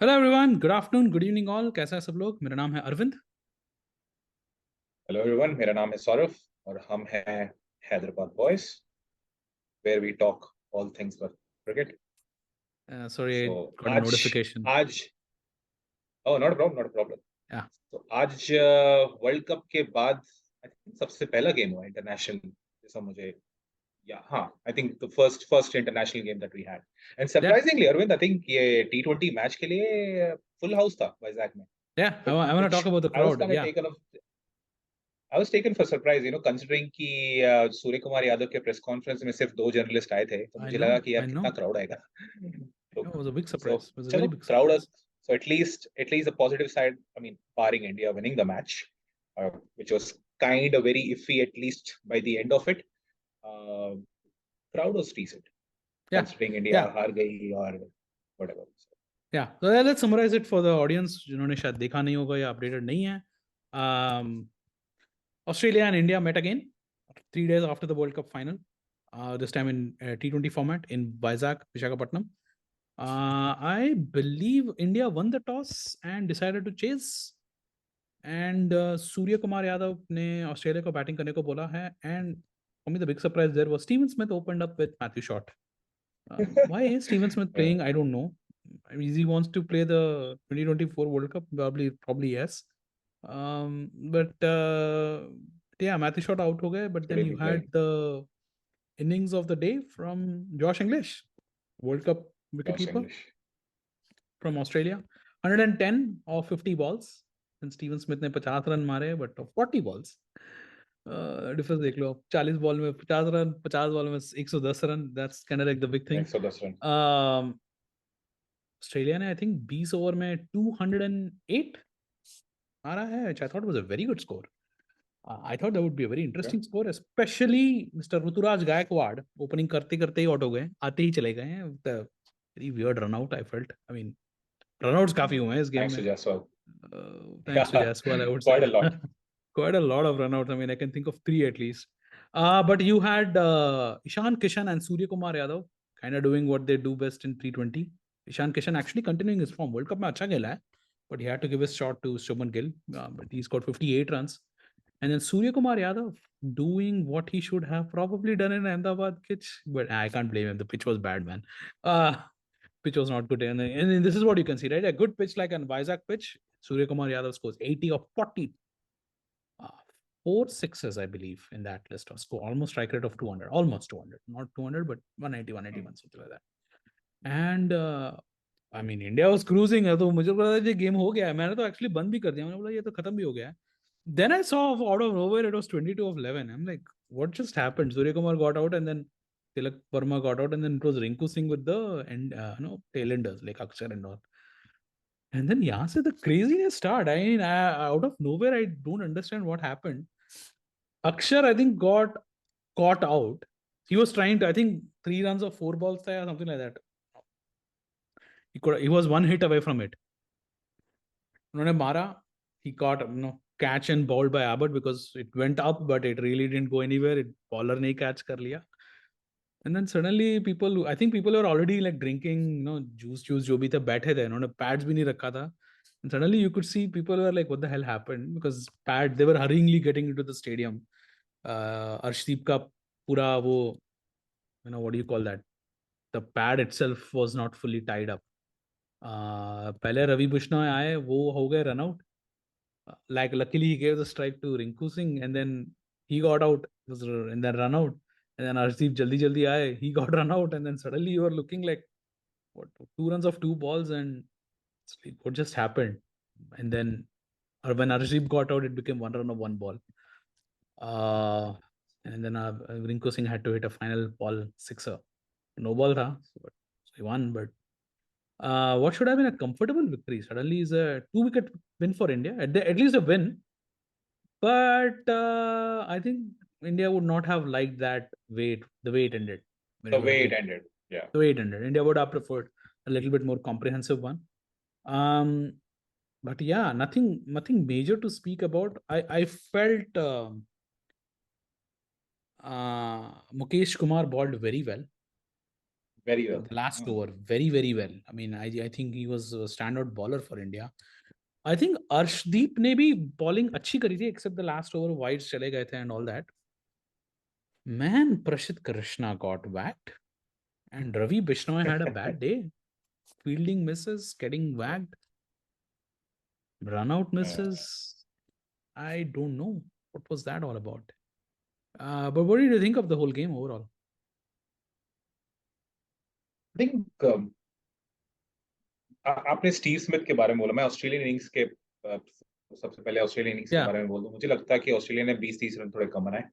Hello everyone, good afternoon, good evening all. कैसा है सब लोग? मेरा नाम है अरविंद। हेलो एवरीवन, मेरा नाम है सौरभ और हम हैं Hyderabad boys where we talk all things but cricket. Sorry, I so got a आज नोटिफिकेशन। आज oh not problem, not problem. या तो आज वर्ल्ड कप के बाद आई थिंक सबसे पहला गेम हुआ इंटरनेशनल, जैसा मुझे या हाँ I think the first first international game that we had. And yeah surprisingly Arvind, I think ये T20 मैच के लिए फुल हाउस था वाइजैक में, yeah I want to which talk about the I was crowd. kind of या taken off. I was taken for surprise, considering कि सूर्य कुमार यादव के press conference में सिर्फ दो जर्नलिस्ट आए थे, तो आई मुझे नो, लगा कि यार आई नो, कितना क्राउड आएगा। तो it was a big so surprise, was a चलो very big crowd, surprise. so at least the positive side, I mean, barring India winning the match, which was kind of very iffy at least by the end of it, uh, crowd was decent या considering India या हार गई और whatever. So, yeah तो let's summarise it for the audience जिन्होंने शायद देखा नहीं होगा या अपडेटेड नहीं है। Australia and India met again 3 days after the World Cup final, this time in T20 format in Vizag, Visakhapatnam. I believe India won the toss and decided to chase. And Surya Kumar Yadav ने Australia को batting करने को बोला है। And for me the big surprise there was Steven Smith opened up with Matthew Short. Why is Steven Smith yeah, playing? I don't know. Is he wants to play the 2024 World Cup? Probably yes. But yeah, Matthew Shot out हो गए, but should then he you be had playing? the innings of the day from Josh Inglis, World Cup Josh wicketkeeper English. from Australia. 110 of 50 balls. And Steven Smith ने 50 run मारे, but of 40 balls. Difference देख लो, 40 ball में 50 run, 50 ball में 110 run. That's kind of like the big thing. 110 run. Australia ने I think 20 over में 208 मारा है, which I thought was a very good score. I thought that would be a very Okay. interesting score, especially Mr. Rituraj Gaikwad opening करते करते ही out हो गए, आते ही चले गए हैं। Very weird run out I felt. I mean run-outs काफी हुए हैं इस गेम Thanks में। to Jaiswal. Thanks to Yeah, Jaiswal, I would say. quite a lot. Quite a lot of runouts. I mean, I can think of three at least. But you had Ishan Kishan and Surya Kumar Yadav kind of doing what they do best in T20. Ishan Kishan actually continuing his form. World Cup में अच्छा खेला है, but he had to give his shot to Shubman Gill. But he scored 58 runs. And then Surya Kumar Yadav doing what he should have probably done in Ahmedabad pitch. But I can't blame him. The pitch was bad, man. Pitch was not good. And this is what you can see, right? A good pitch like a Vizag pitch. Surya Kumar Yadav scores 80 of 40. Uh, 4 sixes, I believe, in that list. Or score almost strike rate of 200. Almost 200. Not 200, but 180, 181, something like that. And I mean, India was cruising है, तो मुझे पता था ये game हो गया है। मैंने तो एक्चुअली बंद भी कर दिया, मैंने बोला ये तो खत्म भी हो गया है। Then I saw out of nowhere it was 22 of 11. I'm like, what just happened? Surya Kumar got out and then Tilak Verma got out and then it was Rinku Singh with the tailenders like Akshar and all. And then yeah, so the craziness start. I mean, out of nowhere, I don't understand what happened. Akshar, I think, got caught out. He was trying to, I think, 3 runs or 4 balls there, or something like that. He was one hit away from it. उन्होंने मारा, he caught, catch and bowled by Abbott because it went up, but it really didn't go anywhere. Bowler ने catch कर लिया. And then suddenly I think people were already like drinking, juice जो भी थे बैठे थे, उन्होंने pads भी नहीं रखा था. And suddenly you could see people were like, what the hell happened? Because they were hurriedly getting into the stadium. Arshdeep का पूरा वो, what do you call that? The pad itself was not fully tied up. पहले रवि बिश्नोई आए, वो हो गए run out. Like luckily he gave the strike to Rinku Singh and then he got out, and then run out. And then Arshdeep jaldi aaye, he got run out, and then suddenly you are looking like, what, 2 runs of 2 balls, and it's like, what just happened? And then when Arshdeep got out, it became 1 run of 1 ball. And then Rinku Singh had to hit a final ball sixer. No ball tha, but he won. But what should have been a comfortable victory suddenly is a 2-wicket win for India, at least a win. But I think India would not have liked the way it ended. When The it was a way it game, ended. Yeah. the way it ended. India would have preferred a little bit more comprehensive one. But yeah, nothing major to speak about. I felt Mukesh Kumar bowled very well. very well. The last over very very well. I mean, I think he was a standout bowler for India. I think Arshdeep ने भी bowling अच्छी करी थी except the last over wides चले गए थे and all that. Man, Prashit Krishna got whacked and Ravi Bishnoi had a bad day. Fielding misses, getting whacked, run out misses. I don't know what was that all about. But what did you think of the whole game overall? I think आपने Steve Smith के बारे में बोला, मैं Australian innings के सबसे पहले Australian innings के Yeah, बारे में बोल दूं. मुझे लगता है कि ऑस्ट्रेलिया ने 20-30 रन थोड़े कम बनाए.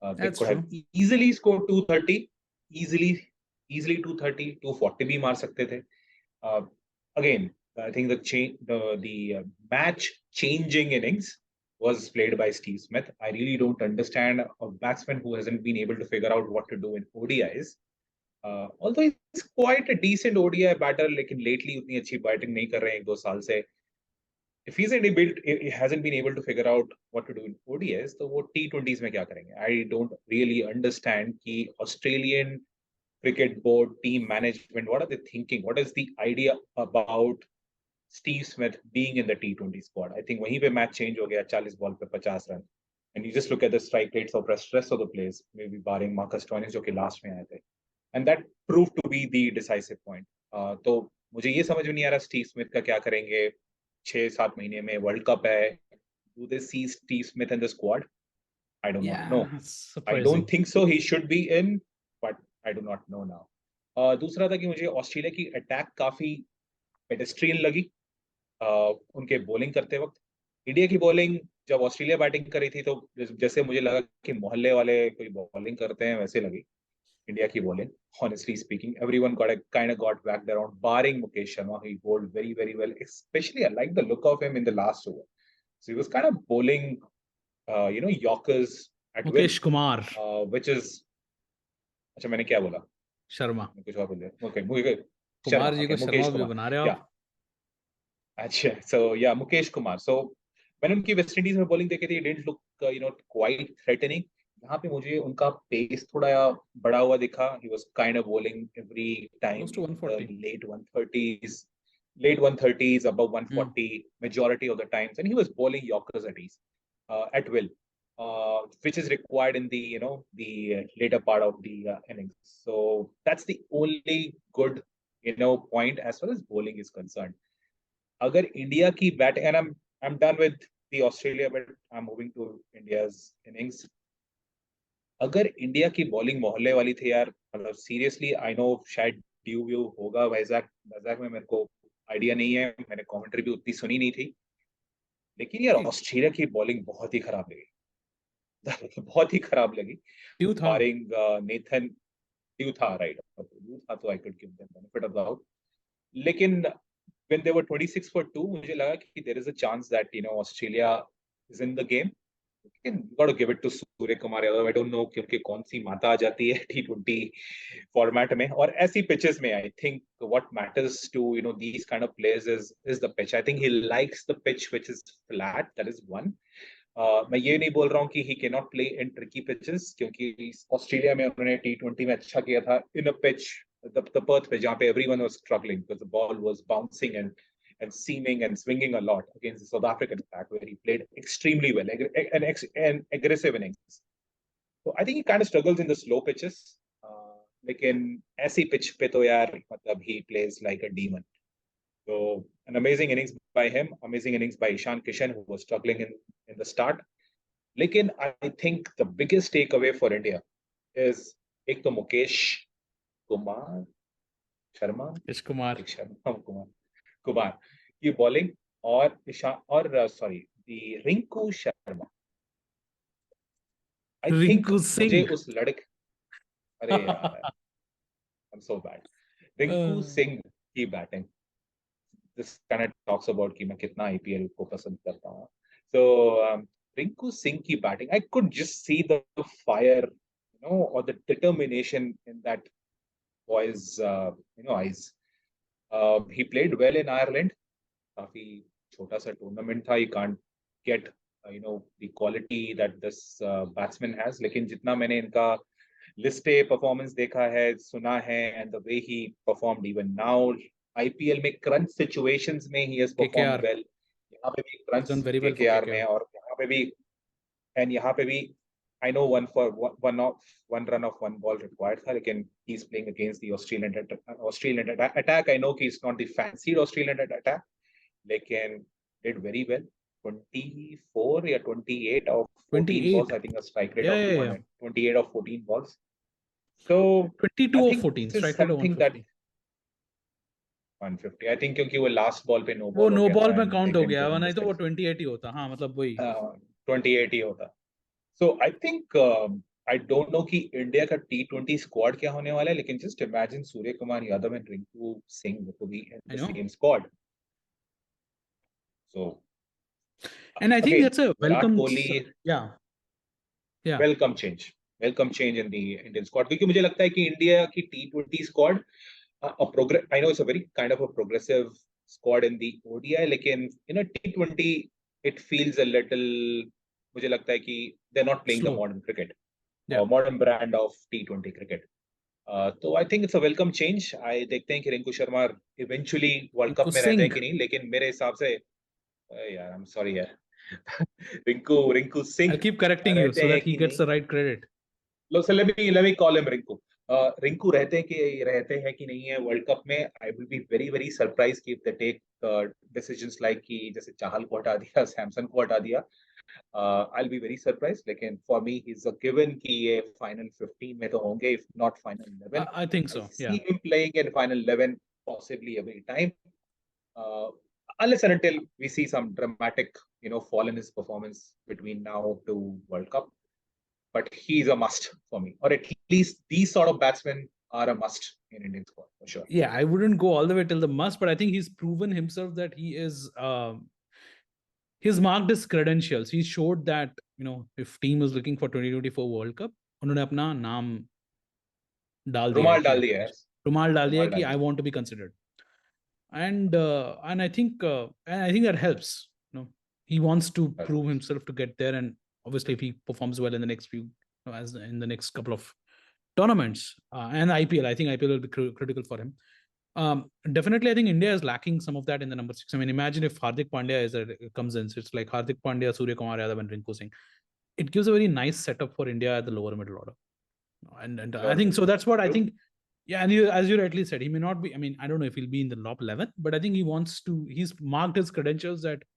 They that's could have true. easily scored 230, easily 230, 240 भी मार सकते थे. Again, I think the match changing innings was played by Steve Smith. I really don't understand a batsman who hasn't been able to figure out what to do in ODIs. Although he's quite a decent ODI batter, लेकिन lately उतनी अच्छी batting नहीं कर रहे हैं 1-2 साल से. If he hasn't been able to figure out what to do in ODIs, तो वो T20s में क्या करेंगे? I don't really understand कि Australian cricket board, team management, what are they thinking? What is the idea about Steve Smith being in the T20 squad? I think वहीं पे match change हो गया 40 ball पे 50 run. And you just look at the strike rates of rest of the players, maybe barring Marcus Stoinis जो कि last में आए थे. And that proved to be the decisive point. तो मुझे ये समझ में नहीं आ रहा स्टीव स्मिथ का क्या करेंगे. 6-7 महीने में वर्ल्ड कप है. Do they see Steve Smith in the squad? I do not know. Yeah, I don't surprising. think so. He should be in, but I do not know now. दूसरा था कि मुझे ऑस्ट्रेलिया की attack काफी pedestrian लगी उनके bowling करते वक्त. इंडिया की बॉलिंग जब ऑस्ट्रेलिया बैटिंग करी थी तो जैसे मुझे लगा कि मोहल्ले वाले कोई बॉलिंग करते हैं वैसे लगी India की bowling. Honestly speaking, everyone kind of got whacked around, barring Mukesh Sharma. He bowled very, very well. Especially, I like the look of him in the last over. So he was kind of bowling, Yorkers at will, Mukesh Kumar which is. अच्छा मैंने क्या बोला? Sharma. मैं कुछ और बोल दिया. Okay, Mukesh Kumar Sharma. जी Okay, को शर्मा Mukesh भी Kumar. बना रहे हो Yeah. आप. अच्छा, so yeah, Mukesh Kumar. So मैंने उनकी वेस्ट इंडीज में बॉलिंग देखी थी. Didn't look, quite threatening. यहाँ पे मुझे उनका पेस थोड़ा बड़ा हुआ दिखा. He was kind of bowling every time Close to in the 140. late 130s, above Hmm. 140 majority of the times, and he was bowling Yorkers at ease, at will, which is required in the later part of the innings. So that's the only good point as far as bowling is concerned. अगर India की bat and I'm done with the Australia, but I'm moving to India's innings. अगर India की bowling मोहल्ले वाली थी यार, मतलब seriously, I know शायद ड्यू व्यू होगा वैजाग में, मेरे को आइडिया नहीं है, मैंने कमेंट्री भी उतनी सुनी नहीं थी, लेकिन यार ऑस्ट्रेलिया की बॉलिंग बहुत ही खराब लगी. बहुत ही खराब लगी. क्यों था? बारिंग नेथन ड्यू था, राइट, ड्यू था तो I could give them benefit of the doubt. लेकिन when they were 26 for 2, मुझे लगा कि there is a chance that Australia is in the game. You got to give it to Surya Kumar Yadav. I don't know कि उनकी कौन सी माता आ जाती है T20 फॉर्मेट में और ऐसी पिचेस में. I think what matters to these kind of players is the pitch. I think he likes the pitch which is flat. That is one. मैं ये नहीं बोल रहा हूँ कि he cannot play in tricky pitches क्योंकि Australia में उन्होंने T20 में अच्छा किया था in a pitch, the Perth pitch, जहाँ पे everyone was struggling because the ball was bouncing and seaming and swinging a lot against the South African attack where he played extremely well, an aggressive innings. So I think he kind of struggles in the slow pitches. लेकिन ऐसी pitch पे तो यार मतलब he plays like a demon. So an amazing innings by him, amazing innings by Ishan Kishan, who was struggling in the start. Lekin I think the biggest takeaway for India is एक तो Mukesh Kumar Sharma, Mukesh Kumar. Kumar की bowling और ईशान और sorry the Rinku Sharma. I think Rinku मुझे Singh. उस लड़के, अरे यार I am so bad. Rinku Singh की batting, this kind of talks about कि मैं कितना IPL को पसंद करता हूँ. So Rinku Singh की batting, I could just see the fire, or the determination in that boy's, eyes. He played well in Ireland. काफी छोटा सा टूर्नामेंट था. You can't get, the quality that this batsman has. लेकिन जितना मैंने इनका list A performance देखा है, सुना है, and the way he performed even now IPL में क्रंच सिचुएशंस में he has performed KKR well. यहाँ पे भी has done crunch very well for KKR में, KKR. और यहाँ पे भी I know one run of one ball required था, लेकिन he's playing against the Australian attack. I know he's not the fancied Australian attack, लेकिन did very well. 24 या 28 of 14 balls, 28. I think a strike rate Yeah, of yeah, yeah. 200. 28 of 14 balls. So 22 I of think 14. this is Strike rate of something that 150. 150. I think क्योंकि वो last ball पे no वो ball हो no गया ball था में and they count हो didn't गया, give him the नहीं तो वो six. 28 ही होता. हाँ मतलब वही. 28 ही होता. So I think I don't know कि इंडिया का T20 स्क्वाड क्या होने वाला है, लेकिन just imagine Surya Kumar Yadav and Rinku Singh to be in I the know. same squad. So And I think again, that's a Virat welcome. Kohli, Yeah. Yeah. welcome change in the Indian squad, क्योंकि मुझे लगता है कि इंडिया की T20 squad I know it's a very kind of a progressive squad in the ODI, लेकिन T20 it feels a little, मुझे लगता है कि they're not playing the Slow. modern cricket, Yeah. modern brand of T20 cricket. तो I think it's a welcome change. I देखते हैं कि Rinku Sharma eventually world cup Rinku में रहते हैं Singh. कि नहीं, लेकिन मेरे हिसाब से यार I'm sorry यार Rinku Singh I'll keep correcting you रहते so हैं that he कि gets नहीं. the right credit. Look, so let me call him Rinku. Rinku रहते हैं कि नहीं है वर्ल्ड कप में. I will be very very surprise कि if they take decisions like कि जैसे चाहल को हटा दिया, सैमसन को हटा दिया. I will be very surprise, लेकिन for me he is a given कि ये फाइनल 15 में तो होंगे, if not final 11. I think I so. सी Yeah. Him playing in final 11 possibly every time, unless and until we see some dramatic fall in his performance between now to World Cup. But he's a must for me, or at least these sort of batsmen are a must in Indian squad for sure. Yeah, I wouldn't go all the way till the must, but I think he's proven himself that he's marked his credentials. He showed that, if team is looking for 2024 World Cup, उन्होंने अपना नाम डाल दिया है रुमाल कि डाल दिया है. रुमाल डाल दिया है रुमाल कि डाल I want to be considered. And I think that helps. He wants to दिया. prove himself to get there, and obviously if he performs well in the next few, as in the next couple of tournaments, and IPL, I think IPL will be critical for him. Definitely, I think India is lacking some of that in the number 6. I mean, imagine if Hardik Pandya comes in. So it's like Hardik Pandya, Surya Kumar Yadav, and Rinku Singh. It gives a very nice setup for India at the lower middle order. And I think so. That's what I think. Yeah, and as you rightly said, he may not be. I mean, I don't know if he'll be in the top 11, but I think he wants to. He's marked his credentials that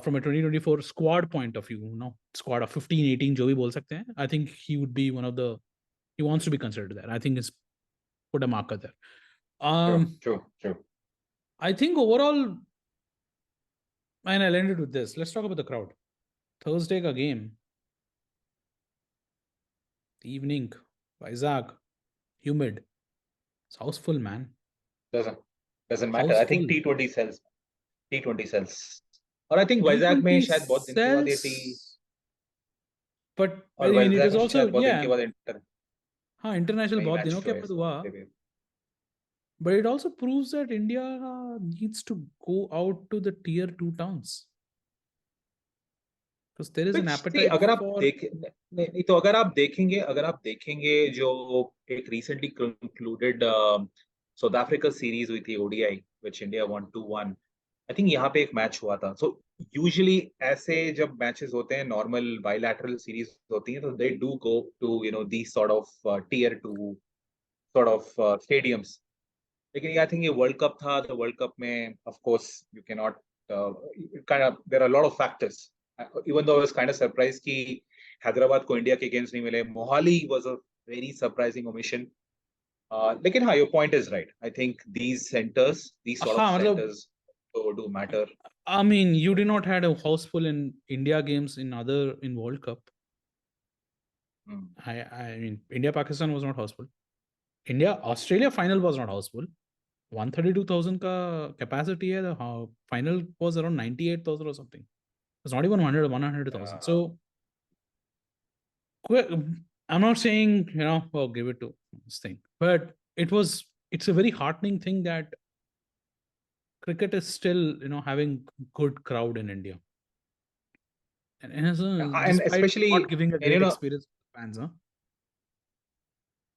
from a 2024 squad point of view, squad of 15, 18, jo bhi bol sakte hain, I think he would be one of the. He wants to be considered there. I think he's put a marker there. True. I think overall, and I'll end it with this. Let's talk about the crowd. Thursday ka game. Evening, Vizag, humid. It's house full, man. Doesn't matter. House I think full. T20 sells. T20 sells. और I think Vizag में शायद बहुत दिन के बाद ये but और I mean, it Vizag is में also, शायद बहुत दिन के yeah. बाद हाँ, international बहुत मैच दिनों के बाद हुआ. But it also proves that India needs to go out to the tier 2 towns. Because there is an appetite अगर आप for. नहीं तो अगर आप देखेंगे जो एक recently concluded south Africa series हुई थी ODI which India won 2-1. I think यहाँ पे एक मैच हुआ था. So usually ऐसे जब मैचेस होते हैं, नॉर्मल बायलैटरल सीरीज होती हैं, तो they do go to these sort of tier 2 sort of stadiums. लेकिन I think ये वर्ल्ड कप था, तो वर्ल्ड कप में of course you cannot there are a lot of factors. Even though I was kind of surprised कि हैदराबाद को India के against नहीं मिले. Mohali was a very surprising omission. लेकिन हाँ, your point is right. I think these sort of centers do matter. I mean, you did not had a house full in India games in World Cup. I mean, India Pakistan was not houseful. India Australia final was not houseful. 132,000 ka capacity hai. The final was around 98,000 or something. It's not even 100,000. So I'm not saying give it to this thing, but it's a very heartening thing that cricket is still having good crowd in India, and especially not giving a great experience to fans, huh?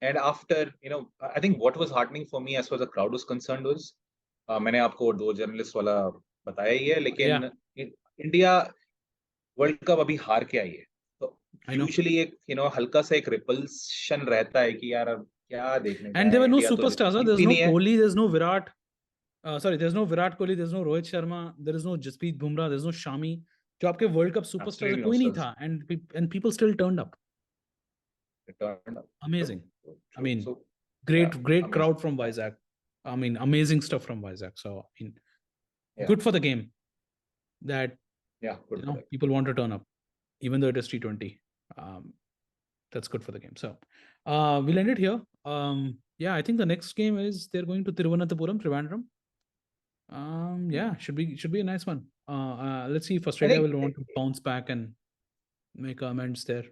And after, I think what was heartening for me as far as the crowd was concerned was, मैंने आपको दो journalist वाला बताया ही है, लेकिन Yeah, India world cup अभी हार के आई है, तो I know. यूजुअली एक हल्का सा एक रिपल्शन रहता है कि यार अब क्या देखने And there जाए, were no इंडिया तो superstars. Huh? There's जीतती no नहीं है. Kohli. There's no Virat. Sorry, there's no Virat Kohli. There's no Rohit Sharma. There is no Jasprit Bumrah. There's no Shami. जो आपके वर्ल्ड कप सुपरस्टार्स है Absolutely no कोई नहीं stars. था and people still turned up. Returned up. Amazing. True, I true. mean, So yeah, great amazing. crowd from Vizag. I mean, amazing stuff from Vizag. So I mean, Yeah, good for the game that yeah, good for that. people want to turn up, even though it is T20. That's good for the game. So we'll end it here. Yeah, I think the next game is they're going to Thiruvananthapuram, Trivandrum. Yeah, should be a nice one. Let's see if I Australia think, will want to bounce back and make amends there.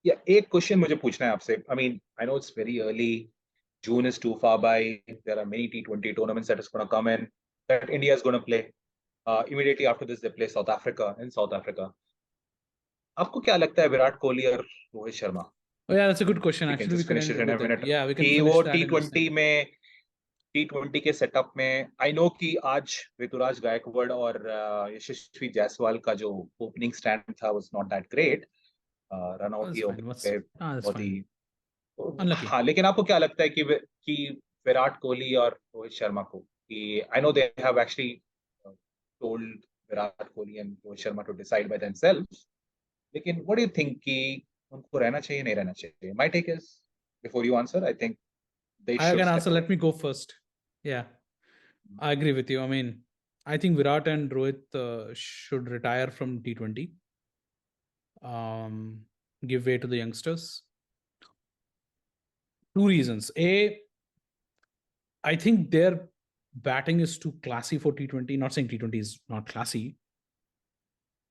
yeah, एक question मुझे पूछना है आपसे. I mean, I know it's very early. June is too far by. There are many T20 tournaments that is going to come in that India is going to play. Immediately after this, they play South Africa in South Africa. आपको क्या लगता है विराट कोहली और Rohit Sharma? Oh yeah, that's a good question. We can Actually, we just can finish end it it in a with it. minute. Yeah, we can कि finish वो that in this thing. T20 के setup में I know कि आज ऋतुराज गायकवाड़ और यशस्वी जायसवाल का जो opening stand था was not that great. Run out That's ही हो fine. गए That's बहुत ही. fine. Unlucky. हाँ, लेकिन आपको क्या लगता है कि विराट कोहली और रोहित शर्मा को, कि I know they have actually told Virat Kohli and Rohit Sharma to decide by themselves, लेकिन व्हाट डू यू थिंक कि उनको रहना चाहिए नहीं रहना चाहिए? My take is, before you answer, I think they I should can step answer. away. Let me go first. Yeah, I agree with you. I mean, I think Virat and Rohit should retire from T20. Give way to the youngsters. Two reasons. A, I think their batting is too classy for T20. Not saying T20 is not classy.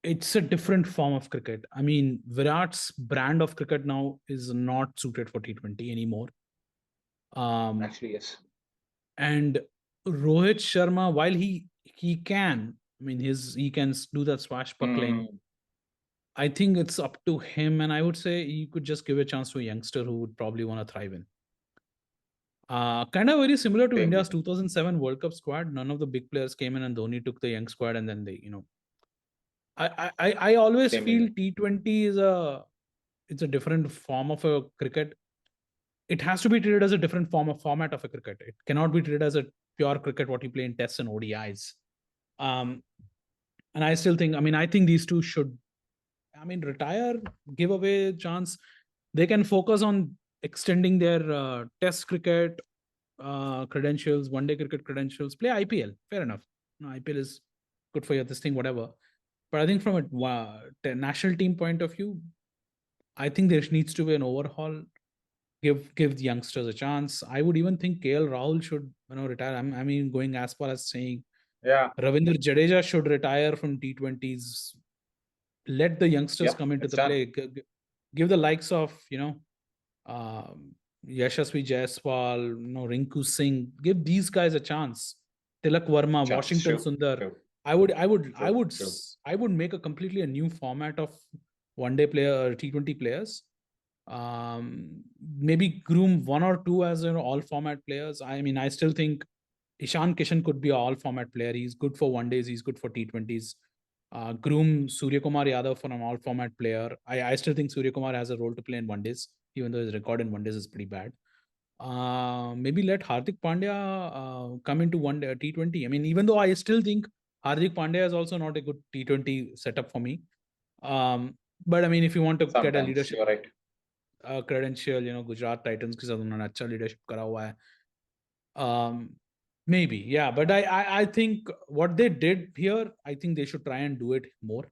It's a different form of cricket. I mean, Virat's brand of cricket now is not suited for T20 anymore. Actually, yes. And Rohit Sharma, while he can, I mean, he can do that swashbuckling. I think it's up to him, and I would say you could just give a chance to a youngster who would probably want to thrive in. Kind of very similar to Same India's here. 2007 World Cup squad. None of the big players came in, and Dhoni took the young squad, and then they, I always Same feel here. T20 is it's a different form of a cricket. It has to be treated as a different format of a cricket. It cannot be treated as a pure cricket what you play in tests and ODIs. And I still think, I think these two should, retire, give away chance. They can focus on extending their test cricket credentials, one-day cricket credentials, play IPL. Fair enough. No, IPL is good for you, this thing, whatever. But I think from a national team point of view, I think there needs to be an overhaul. Give the youngsters a chance. I would even think KL Rahul should retire. Going as far as saying Ravindra Jadeja should retire from T20s. Let the youngsters come into the play. Give the likes of Yashasvi Jaiswal, Rinku Singh. Give these guys a chance. Tilak Verma, Washington Sundar. I would make a completely a new format of one-day player T20 players. Maybe groom one or two as all format players. I still think Ishan Kishan could be an all format player. He's good for one days, he's good for T20s. Groom Surya Kumar Yadav for an all format player. I still think Surya Kumar has a role to play in one days, even though his record in one days is pretty bad. Maybe let Hardik Pandya come into one day T20. Even though I still think Hardik Pandya is also not a good T20 setup for me. But if you want to get a leadership, you're right. Credential, Gujarat Titans के साथ उन्होंने अच्छा leadership करा हुआ है. Maybe, yeah. But I think what they did here, I think they should try and do it more.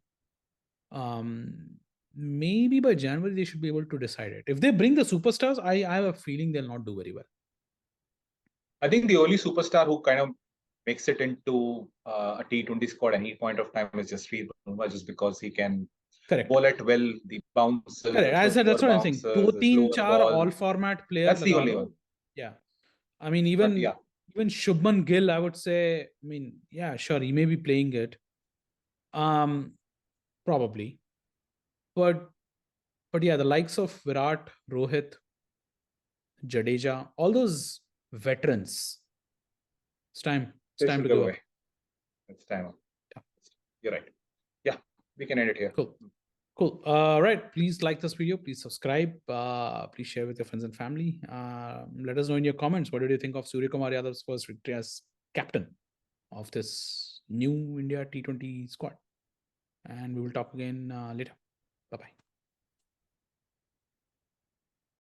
Maybe by January they should be able to decide it. If they bring the superstars, I have a feeling they'll not do very well. I think the only superstar who kind of makes it into a T20 squad at any point of time is just just because he can bowl it well, the bounces. Correct. I said that's what I'm saying. 2-3-4 all format player. That's the only one. Yeah. Even Shubman Gill, I would say, yeah, sure, he may be playing it. Probably. But yeah, the likes of Virat, Rohit, Jadeja, all those veterans. It's time. It's They time should to go give away. up. It's time. Yeah. You're right. Yeah, we can end it here. Cool. Cool. Right. Please like this video. Please subscribe. Please share with your friends and family. Let us know in your comments. What did you think of Surya Kumar Yadav's first victory as captain of this new India T20 squad? And we will talk again later. Bye-bye.